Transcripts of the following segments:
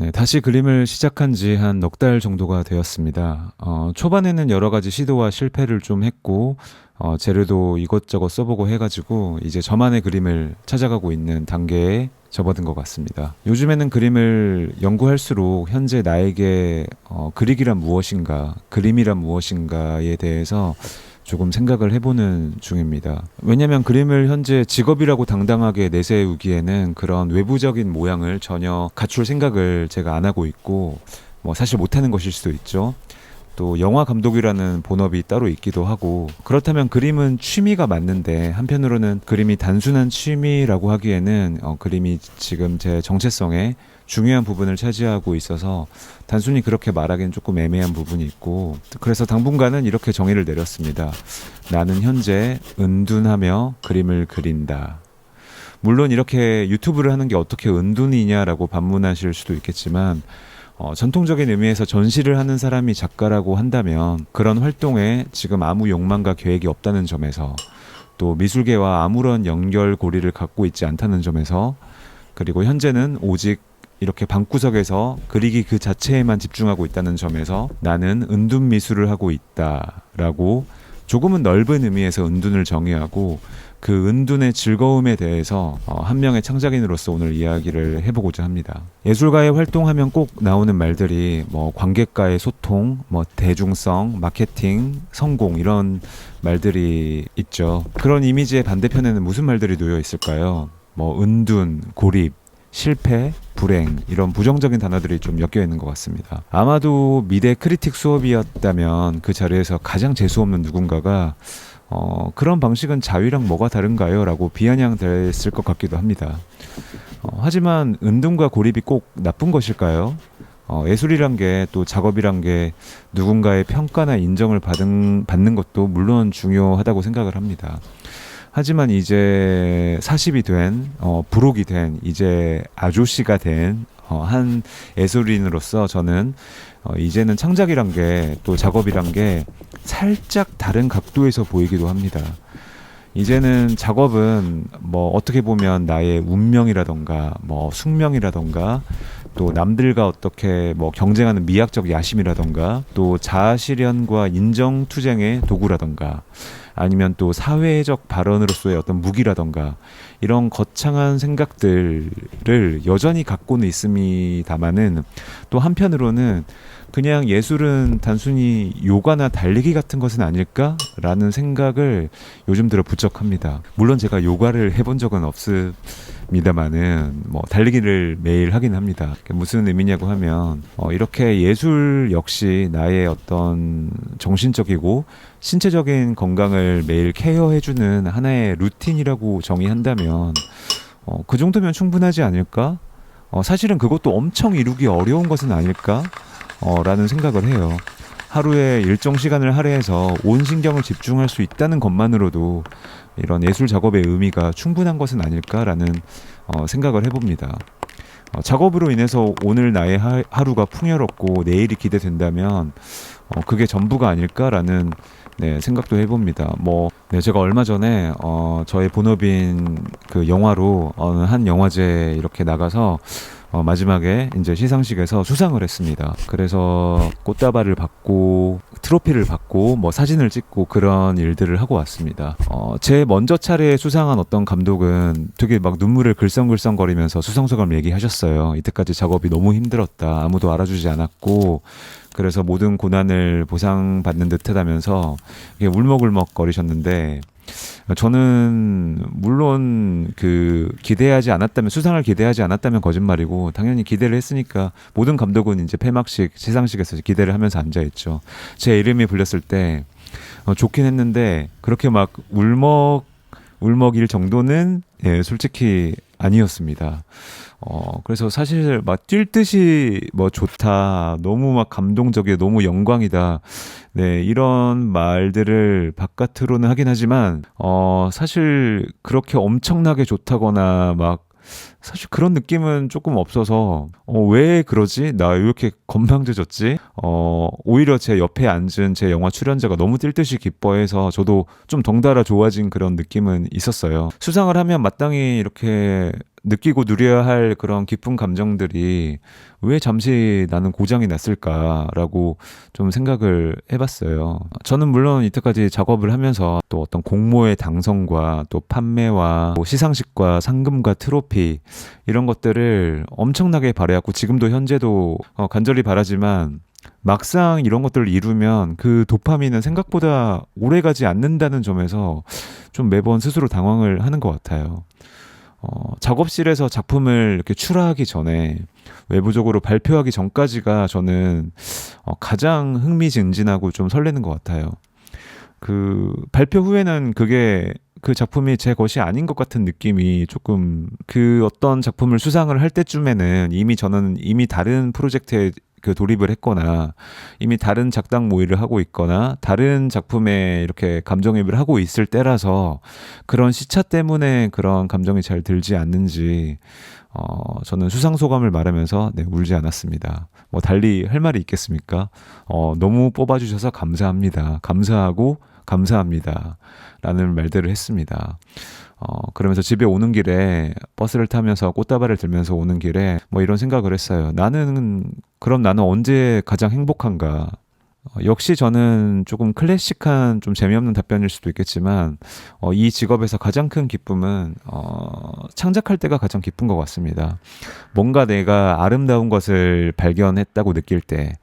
네, 다시 그림을 시작한 지 한 넉 달 정도가 되었습니다. 초반에는 여러 가지 시도와 실패를 좀 했고, 재료도 이것저것 써보고 해가지고, 이제 저만의 그림을 찾아가고 있는 단계에 접어든 것 같습니다. 요즘에는 그림을 연구할수록 현재 나에게 그리기란 무엇인가, 그림이란 무엇인가에 대해서 조금 생각을 해보는 중입니다. 왜냐면 그림을 현재 직업이라고 당당하게 내세우기에는 그런 외부적인 모양을 전혀 갖출 생각을 제가 안 하고 있고, 뭐 사실 못하는 것일 수도 있죠. 또 영화 감독이라는 본업이 따로 있기도 하고, 그렇다면 그림은 취미가 맞는데 한편으로는 그림이 단순한 취미라고 하기에는 그림이 지금 제 정체성에 중요한 부분을 차지하고 있어서 단순히 그렇게 말하기는 조금 애매한 부분이 있고, 그래서 당분간은 이렇게 정의를 내렸습니다. 나는 현재 은둔하며 그림을 그린다. 물론 이렇게 유튜브를 하는 게 어떻게 은둔이냐라고 반문하실 수도 있겠지만, 전통적인 의미에서 전시를 하는 사람이 작가라고 한다면 그런 활동에 지금 아무 욕망과 계획이 없다는 점에서, 또 미술계와 아무런 연결고리를 갖고 있지 않다는 점에서, 그리고 현재는 오직 이렇게 방구석에서 그리기 그 자체에만 집중하고 있다는 점에서 나는 은둔 미술을 하고 있다라고 조금은 넓은 의미에서 은둔을 정의하고, 그 은둔의 즐거움에 대해서 한 명의 창작인으로서 오늘 이야기를 해보고자 합니다. 예술가의 활동하면 꼭 나오는 말들이 뭐 관객과의 소통, 뭐 대중성, 마케팅, 성공, 이런 말들이 있죠. 그런 이미지의 반대편에는 무슨 말들이 놓여 있을까요? 뭐 은둔, 고립, 실패, 불행, 이런 부정적인 단어들이 좀 엮여 있는 것 같습니다. 아마도 미대 크리틱 수업이었다면 그 자리에서 가장 재수없는 누군가가 그런 방식은 자위랑 뭐가 다른가요? 라고 비아냥댔을 것 같기도 합니다. 하지만 은둔과 고립이 꼭 나쁜 것일까요? 예술이란 게, 또 작업이란 게 누군가의 평가나 인정을 받는 것도 물론 중요하다고 생각을 합니다. 하지만 이제 40이 된, 부록이 된, 이제 아저씨가 된, 한 예술인으로서 저는 이제는 창작이란 게, 또 작업이란 게 살짝 다른 각도에서 보이기도 합니다. 이제는 작업은 뭐 어떻게 보면 나의 운명이라던가 뭐 숙명이라던가, 또 남들과 어떻게 뭐 경쟁하는 미학적 야심이라던가, 또 자아실현과 인정투쟁의 도구라던가, 아니면 또 사회적 발언으로서의 어떤 무기라던가, 이런 거창한 생각들을 여전히 갖고는 있습니다만은, 또 한편으로는 그냥 예술은 단순히 요가나 달리기 같은 것은 아닐까라는 생각을 요즘 들어 부쩍 합니다. 물론 제가 요가를 해본 적은 없습니다만은 뭐 달리기를 매일 하긴 합니다. 무슨 의미냐고 하면 이렇게 예술 역시 나의 어떤 정신적이고 신체적인 건강을 매일 케어해주는 하나의 루틴이라고 정의한다면 그 정도면 충분하지 않을까? 사실은 그것도 엄청 이루기 어려운 것은 아닐까? 라는 생각을 해요. 하루에 일정 시간을 할애해서 온 신경을 집중할 수 있다는 것만으로도 이런 예술 작업의 의미가 충분한 것은 아닐까라는 생각을 해봅니다. 작업으로 인해서 오늘 나의 하루가 풍요롭고 내일이 기대된다면 그게 전부가 아닐까라는 생각도 해봅니다. 제가 얼마 전에 저의 본업인 그 영화로 어느 한 영화제 이렇게 나가서 마지막에 이제 시상식에서 수상을 했습니다. 그래서 꽃다발을 받고 트로피를 받고 뭐 사진을 찍고 그런 일들을 하고 왔습니다. 제 먼저 차례에 수상한 어떤 감독은 되게 막 눈물을 글썽글썽거리면서 수상소감 얘기하셨어요. 이때까지 작업이 너무 힘들었다. 아무도 알아주지 않았고, 그래서 모든 고난을 보상받는 듯하다면서 울먹울먹 거리셨는데, 저는 물론 기대하지 않았다면, 수상을 기대하지 않았다면 거짓말이고, 당연히 기대를 했으니까 모든 감독은 이제 폐막식 시상식에서 기대를 하면서 앉아있죠. 제 이름이 불렸을 때 좋긴 했는데 그렇게 막 울먹일 정도는 솔직히 아니었습니다. 그래서 사실 막 뛸 듯이 뭐 좋다, 너무 막 감동적이야, 너무 영광이다, 이런 말들을 바깥으로는 하긴 하지만 사실 그렇게 엄청나게 좋다거나 막 사실 그런 느낌은 조금 없어서 왜 그러지? 나 왜 이렇게 건방져졌지? 오히려 제 옆에 앉은 제 영화 출연자가 너무 뛸 듯이 기뻐해서 저도 좀 덩달아 좋아진 그런 느낌은 있었어요. 수상을 하면 마땅히 이렇게 느끼고 누려야 할 그런 깊은 감정들이 왜 잠시 나는 고장이 났을까라고 좀 생각을 해봤어요. 저는 물론 이때까지 작업을 하면서 또 어떤 공모의 당선과 또 판매와 뭐 시상식과 상금과 트로피 이런 것들을 엄청나게 바라였고 지금도 현재도 간절히 바라지만 막상 이런 것들을 이루면 그 도파민은 생각보다 오래 가지 않는다는 점에서 좀 매번 스스로 당황을 하는 것 같아요. 작업실에서 작품을 이렇게 출하하기 전에 외부적으로 발표하기 전까지가 저는 가장 흥미진진하고 좀 설레는 것 같아요. 그 발표 후에는 그게 그 작품이 제 것이 아닌 것 같은 느낌이 조금 그 어떤 작품을 수상을 할 때쯤에는 저는 이미 다른 프로젝트에 그 돌입을 했거나 이미 다른 작당 모의를 하고 있거나 다른 작품에 이렇게 감정이입을 하고 있을 때라서 그런 시차 때문에 그런 감정이 잘 들지 않는지 저는 수상 소감을 말하면서 네, 울지 않았습니다. 뭐 달리 할 말이 있겠습니까? 너무 뽑아주셔서 감사합니다. 감사하고 감사합니다. 라는 말들을 했습니다. 그러면서 집에 오는 길에 버스를 타면서 꽃다발을 들면서 오는 길에 뭐 이런 생각을 했어요. 그럼 나는 언제 가장 행복한가? 역시 저는 조금 클래식한 좀 재미없는 답변일 수도 있겠지만 이 직업에서 가장 큰 기쁨은 창작할 때가 가장 기쁜 것 같습니다. 뭔가 내가 아름다운 것을 발견했다고 느낄 때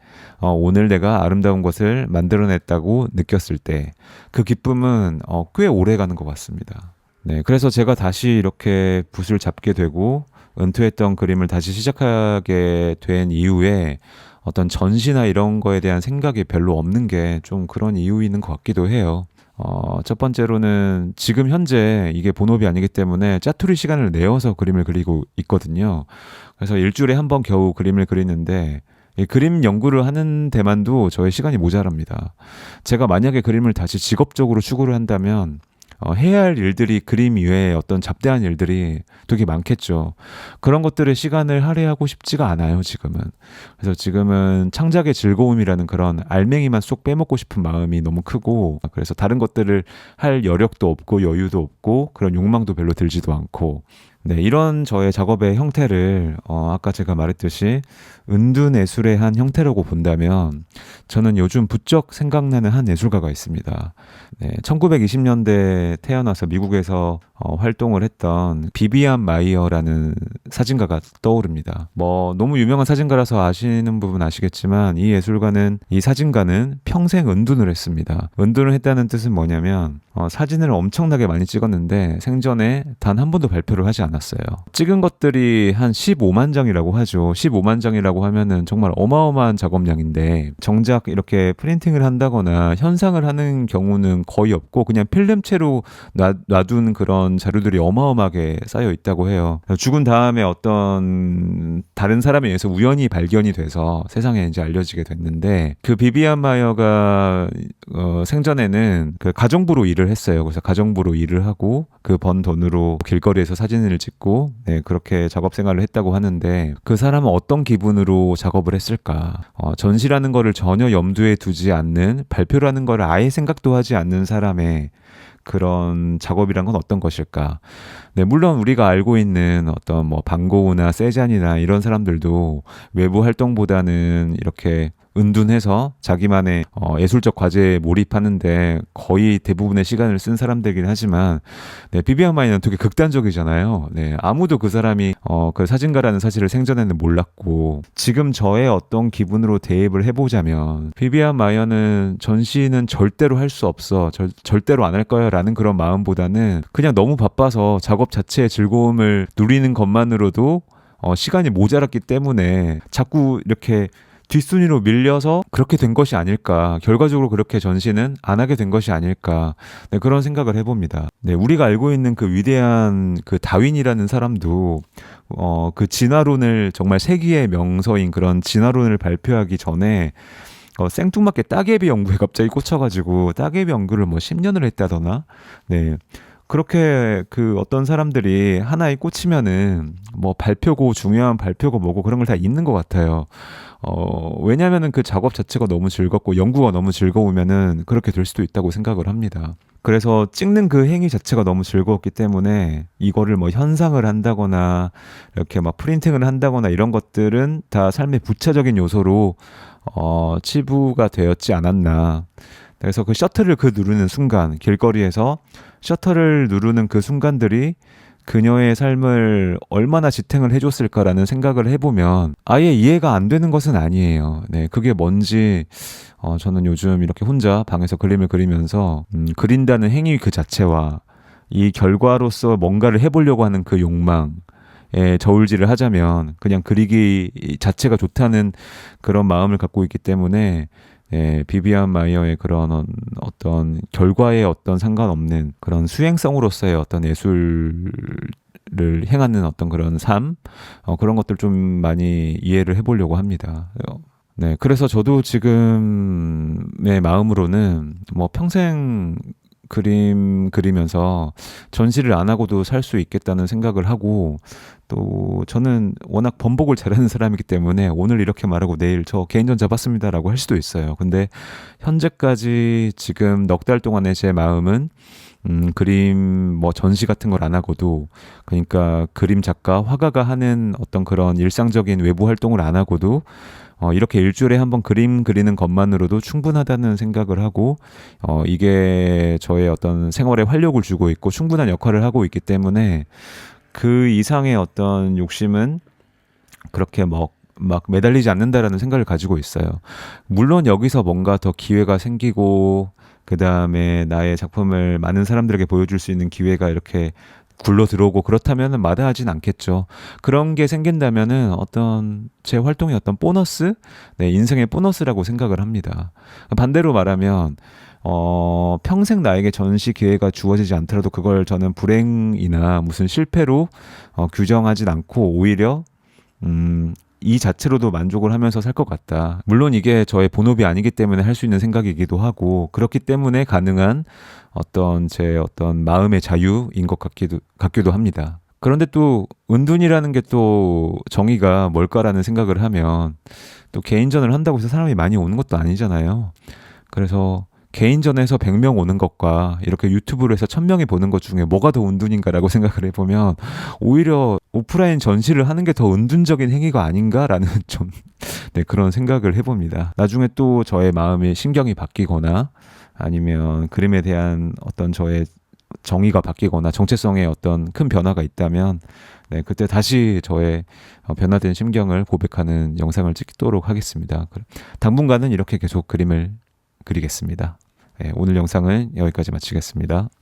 오늘 내가 아름다운 것을 만들어냈다고 느꼈을 때 그 기쁨은 꽤 오래 가는 것 같습니다. 네, 그래서 제가 다시 이렇게 붓을 잡게 되고 은퇴했던 그림을 다시 시작하게 된 이후에 어떤 전시나 이런 거에 대한 생각이 별로 없는 게 좀 그런 이유인 것 같기도 해요. 첫 번째로는 지금 현재 이게 본업이 아니기 때문에 짜투리 시간을 내어서 그림을 그리고 있거든요. 그래서 일주일에 한 번 겨우 그림을 그리는데 이 그림 연구를 하는 데만도 저의 시간이 모자랍니다. 제가 만약에 그림을 다시 직업적으로 추구를 한다면 해야 할 일들이 그림 이외에 어떤 잡다한 일들이 되게 많겠죠. 그런 것들에 시간을 할애하고 싶지가 않아요, 지금은. 그래서 지금은 창작의 즐거움이라는 그런 알맹이만 쏙 빼먹고 싶은 마음이 너무 크고, 그래서 다른 것들을 할 여력도 없고 여유도 없고 그런 욕망도 별로 들지도 않고, 네, 이런 저의 작업의 형태를 아까 제가 말했듯이 은둔예술의 한 형태라고 본다면 저는 요즘 부쩍 생각나는 한 예술가가 있습니다. 네, 1920년대 태어나서 미국에서 활동을 했던 비비안 마이어라는 사진가가 떠오릅니다. 뭐 너무 유명한 사진가라서 아시는 부분 아시겠지만 이 사진가는 평생 은둔을 했습니다. 은둔을 했다는 뜻은 뭐냐면 사진을 엄청나게 많이 찍었는데 생전에 단 한 번도 발표를 하지 않았어요. 찍은 것들이 한 15만 장이라고 하죠. 15만 장이라고 하면은 정말 어마어마한 작업량인데 정작 이렇게 프린팅을 한다거나 현상을 하는 경우는 거의 없고 그냥 필름체로 놔둔 그런 자료들이 어마어마하게 쌓여 있다고 해요. 죽은 다음에 어떤 다른 사람에 의해서 우연히 발견이 돼서 세상에 이제 알려지게 됐는데 그 비비안 마이어가 생전에는 그 가정부로 일을 했어요. 그래서 가정부로 일을 하고 그 번 돈으로 길거리에서 사진을 찍고 네, 그렇게 작업 생활을 했다고 하는데 그 사람은 어떤 기분으로 작업을 했을까? 전시라는 거를 전혀 염두에 두지 않는 발표라는 거를 아예 생각도 하지 않는 사람의 그런 작업이란 건 어떤 것일까? 네, 물론 우리가 알고 있는 어떤 뭐 반고흐나 세잔이나 이런 사람들도 외부 활동보다는 이렇게 은둔해서 자기만의 예술적 과제에 몰입하는데 거의 대부분의 시간을 쓴 사람들이긴 하지만 네, 비비안 마이어는 되게 극단적이잖아요. 네, 아무도 그 사람이 그 사진가라는 사실을 생전에는 몰랐고 지금 저의 어떤 기분으로 대입을 해보자면 비비안 마이어는 전시는 절대로 할 수 없어 절대로 안 할 거야 라는 그런 마음보다는 그냥 너무 바빠서 작업 자체의 즐거움을 누리는 것만으로도 시간이 모자랐기 때문에 자꾸 이렇게 뒷순위로 밀려서 그렇게 된 것이 아닐까. 결과적으로 그렇게 전시는 안 하게 된 것이 아닐까. 네, 그런 생각을 해봅니다. 네, 우리가 알고 있는 그 위대한 그 다윈이라는 사람도 그 진화론을 정말 세기의 명서인 그런 진화론을 발표하기 전에 생뚱맞게 따개비 연구에 갑자기 꽂혀가지고 따개비 연구를 뭐 10년을 했다더나. 네. 그렇게 그 어떤 사람들이 하나에 꽂히면은 뭐 발표고 중요한 발표고 뭐고 그런 걸 다 잊는 것 같아요. 왜냐면은 그 작업 자체가 너무 즐겁고 연구가 너무 즐거우면은 그렇게 될 수도 있다고 생각을 합니다. 그래서 찍는 그 행위 자체가 너무 즐거웠기 때문에 이거를 뭐 현상을 한다거나 이렇게 막 프린팅을 한다거나 이런 것들은 다 삶의 부차적인 요소로 치부가 되었지 않았나. 그래서 그 셔터를 그 누르는 순간, 길거리에서 셔터를 누르는 그 순간들이 그녀의 삶을 얼마나 지탱을 해줬을까라는 생각을 해보면 아예 이해가 안 되는 것은 아니에요. 네, 그게 뭔지 저는 요즘 이렇게 혼자 방에서 그림을 그리면서 그린다는 행위 그 자체와 이 결과로서 뭔가를 해보려고 하는 그 욕망에 저울질을 하자면 그냥 그리기 자체가 좋다는 그런 마음을 갖고 있기 때문에 비비안 마이어의 그런 어떤 결과에 어떤 상관없는 그런 수행성으로서의 어떤 예술을 행하는 어떤 그런 삶, 그런 것들 좀 많이 이해를 해보려고 합니다. 네, 그래서 저도 지금의 마음으로는 뭐 평생 그림 그리면서 전시를 안 하고도 살 수 있겠다는 생각을 하고 또 저는 워낙 번복을 잘하는 사람이기 때문에 오늘 이렇게 말하고 내일 저 개인전 잡았습니다라고 할 수도 있어요. 근데 현재까지 지금 넉 달 동안의 제 마음은 그림 뭐 전시 같은 걸 안 하고도 그러니까 그림 작가, 화가가 하는 어떤 그런 일상적인 외부 활동을 안 하고도 이렇게 일주일에 한번 그림 그리는 것만으로도 충분하다는 생각을 하고 이게 저의 어떤 생활에 활력을 주고 있고 충분한 역할을 하고 있기 때문에 그 이상의 어떤 욕심은 그렇게 막 매달리지 않는다라는 생각을 가지고 있어요. 물론 여기서 뭔가 더 기회가 생기고 그 다음에 나의 작품을 많은 사람들에게 보여줄 수 있는 기회가 이렇게 굴러 들어오고 그렇다면은 마다하진 않겠죠. 그런 게 생긴다면은 어떤 제 활동의 어떤 보너스, 네, 인생의 보너스라고 생각을 합니다. 반대로 말하면 평생 나에게 전시 기회가 주어지지 않더라도 그걸 저는 불행이나 무슨 실패로 규정하진 않고 오히려 이 자체로도 만족을 하면서 살 것 같다. 물론 이게 저의 본업이 아니기 때문에 할 수 있는 생각이기도 하고 그렇기 때문에 가능한 어떤 제 어떤 마음의 자유인 것 같기도 합니다. 그런데 또 은둔이라는 게 또 정의가 뭘까라는 생각을 하면 또 개인전을 한다고 해서 사람이 많이 오는 것도 아니잖아요. 그래서 개인전에서 100명 오는 것과 이렇게 유튜브로 해서 1000명이 보는 것 중에 뭐가 더 은둔인가라고 생각을 해보면 오히려 오프라인 전시를 하는 게 더 은둔적인 행위가 아닌가라는 좀 네, 그런 생각을 해봅니다. 나중에 또 저의 마음의 신경이 바뀌거나 아니면 그림에 대한 어떤 저의 정의가 바뀌거나 정체성에 어떤 큰 변화가 있다면 네, 그때 다시 저의 변화된 심경을 고백하는 영상을 찍도록 하겠습니다. 당분간은 이렇게 계속 그림을 그리겠습니다. 네, 오늘 영상은 여기까지 마치겠습니다.